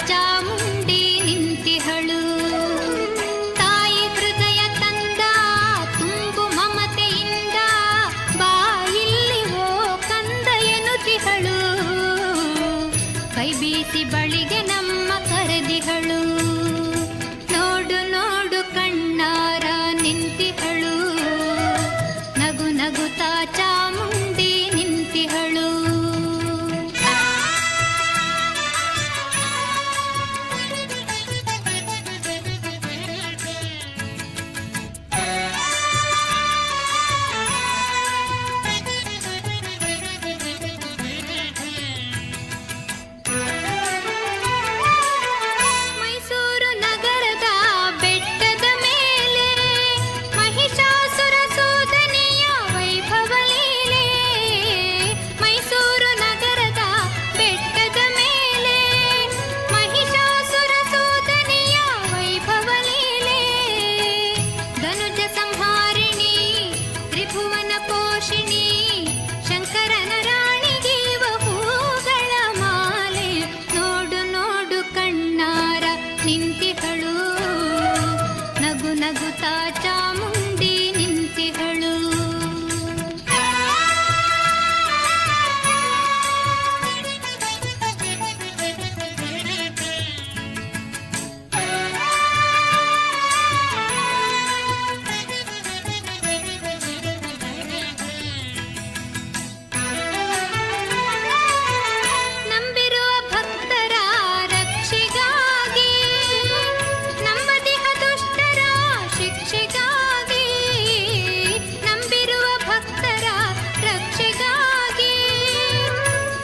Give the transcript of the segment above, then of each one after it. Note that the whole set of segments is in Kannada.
ಚಾಮುಂಡಿ ನಿಂತಿಹಳು. ತಾಯಿ ಹೃದಯ ತಂದ ತುಂಬು ಮಮತೆಯಿಂದ ಬಾಯಿಲ್ಲಿ ಓ ಕಂದ ಎನ್ನುತ್ತಿಹಳು. ಕೈ ಬೀಸಿ ಬಳಿಗೆ ನಮ್ಮ ಕರೆದಿಹಳು. ನೋಡು ನೋಡು ಕಣ್ಣಾರ ನಿಂತಿಹಳು. ನಗು ನಗುತ್ತಾ ಚಾಮುಂಡಿ ನಿಂತಿಹಳು. ಮೈಸೂರು ನಗರದ ಬೆಟ್ಟದ ಮೇಲೆ ಮಹಿಷಾಸುರ ಸೂದನೆಯ ವೈಭವ ಲೀಲೆ. ಮೈಸೂರು ನಗರದ ಬೆಟ್ಟದ ಮೇಲೆ ಮಹಿಷಾಸುರ ಸೂದನೆಯ ವೈಭವ ಲೀಲೆ. ಧನುಜ ಸಂಹಾರಿಣಿ ತ್ರಿಭುವನ ಪೋಷಿಣಿ ಶಂಕರನ ರಾಣಿಗೀವ ಹೂಗಳ ಮಾಲೆ. ನೋಡು ನೋಡು ಕಣ್ಣಾರ ನಿಂತಿಹಳು. ನಗು ನಗುತ್ತಾ ಚಾಮುಂಡಿ ನಿಂತಿಹಳು. ನಂಬಿರುವ ಭಕ್ತರ ರಕ್ಷೆಗಾಗಿ ನಂಬದಿಹ ದುಷ್ಟರ ಶಿಕ್ಷೆಗಾಗಿ. ನಂಬಿರುವ ಭಕ್ತರ ರಕ್ಷೆಗಾಗಿ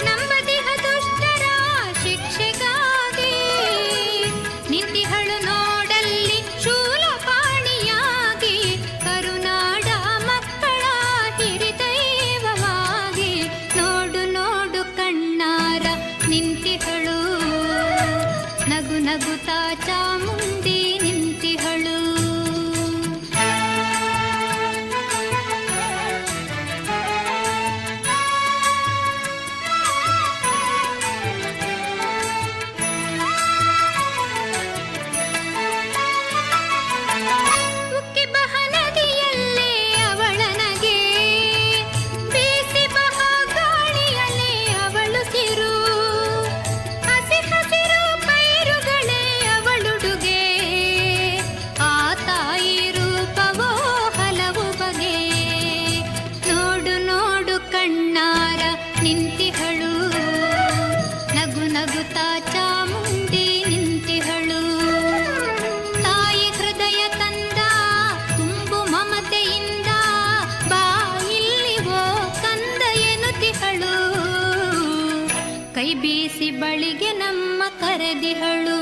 ನಂಬದಿಹ ದುಷ್ಟರ ಶಿಕ್ಷೆಗಾಗಿ. ನಿಂತಿಹಳು ನೋಡಲ್ಲಿ ಶೂಲಪಾಣಿಯಾಗಿ ಕರುನಾಡ ಮಕ್ಕಳ ಹಿರಿದೈವವಾಗಿ. ನೋಡು ನೋಡು ಕಣ್ಣಾರ ನಿಂತಿಹಳು. ನಗು ನಗುತ್ತಾ ಚಾಮುಂಡಿ ನಿಂತಿಹಳು. ಉಕ್ಕಿ ಬಹ ನದಿಯಲ್ಲೇ ಅವಳನಗೆ ಬೀಸಿ ಬಹ ಗಾಳಿಯಲ್ಲೇ ಅವಳು ಸಿರು. ಹಸಿ ಹಸಿರು ಪೈರುಗಳೇ ಅವಳುಡುಗೆ. ಆ ತಾಯಿ ರೂಪವೋ ಹಲವು ಬಗೆ. ನೋಡು ನೋಡು ಕಣ್ಣಾರ ನಿಂತಿಹಳು. ನಗು ನಗುತ್ತಾ ಚಾಮುಂಡಿ ನಿಂತಿಹಳು. ತಾಯಿ ಹೃದಯ ತಂದ ತುಂಬು ಮಮತೆಯಿಂದ ಬಾಯಿಲ್ಲಿ ಓ ಕಂದ ಎನ್ನುತ್ತಿಹಳು. ಕೈ ಬೀಸಿ ಬಳಿಗೆ ನಮ್ಮ ಕರೆದಿಹಳು.